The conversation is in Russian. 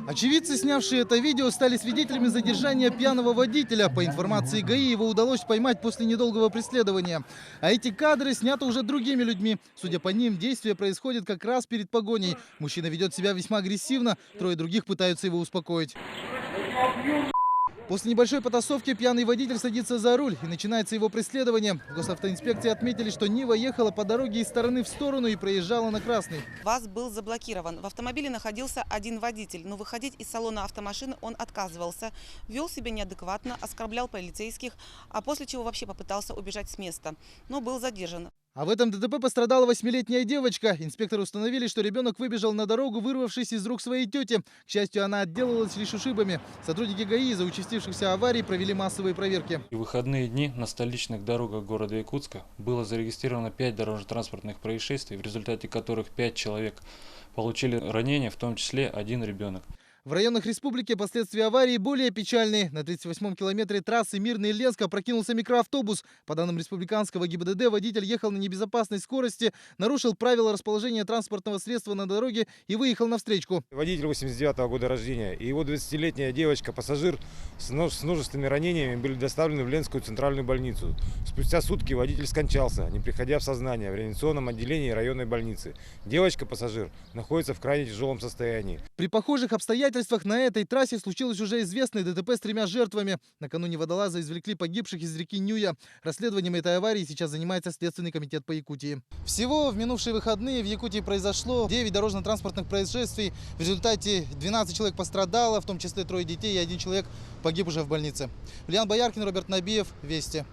Очевидцы, снявшие это видео, стали свидетелями задержания пьяного водителя. По информации ГАИ, его удалось поймать после недолгого преследования. А эти кадры сняты уже другими людьми. Судя по ним, действие происходит как раз перед погоней. Мужчина ведет себя весьма агрессивно, трое других пытаются его успокоить. После небольшой потасовки пьяный водитель садится за руль и начинается его преследование. В госавтоинспекции отметили, что Нива ехала по дороге из стороны в сторону и проезжала на красный. ВАЗ был заблокирован. В автомобиле находился один водитель, но выходить из салона автомашины он отказывался. Вел себя неадекватно, оскорблял полицейских, а после чего вообще попытался убежать с места, но был задержан. А в этом ДТП пострадала 8-летняя девочка. Инспекторы установили, что ребенок выбежал на дорогу, вырвавшись из рук своей тети. К счастью, она отделалась лишь ушибами. Сотрудники ГАИ из-за участившихся аварий провели массовые проверки. В выходные дни на столичных дорогах города Якутска было зарегистрировано 5 дорожно-транспортных происшествий, в результате которых 5 человек получили ранения, в том числе один ребенок. В районах республики последствия аварии более печальные. На 38-м километре трассы Мирный-Ленск опрокинулся микроавтобус. По данным республиканского ГИБДД, водитель ехал на небезопасной скорости, нарушил правила расположения транспортного средства на дороге и выехал на встречку. Водитель 89-го года рождения и его 20-летняя девочка-пассажир с множественными ранениями были доставлены в Ленскую центральную больницу. Спустя сутки водитель скончался, не приходя в сознание, в реанимационном отделении районной больницы. Девочка-пассажир находится в крайне тяжелом состоянии. При похожих обстоятельствах на этой трассе случилось уже известное ДТП с 3 жертвами. Накануне водолаза извлекли погибших из реки Нюя. Расследованием этой аварии сейчас занимается Следственный комитет по Якутии. Всего в минувшие выходные в Якутии произошло 9 дорожно-транспортных происшествий. В результате 12 человек пострадало, в том числе 3 детей и 1 человек погиб уже в больнице. Ульян Бояркин, Роберт Набиев, Вести.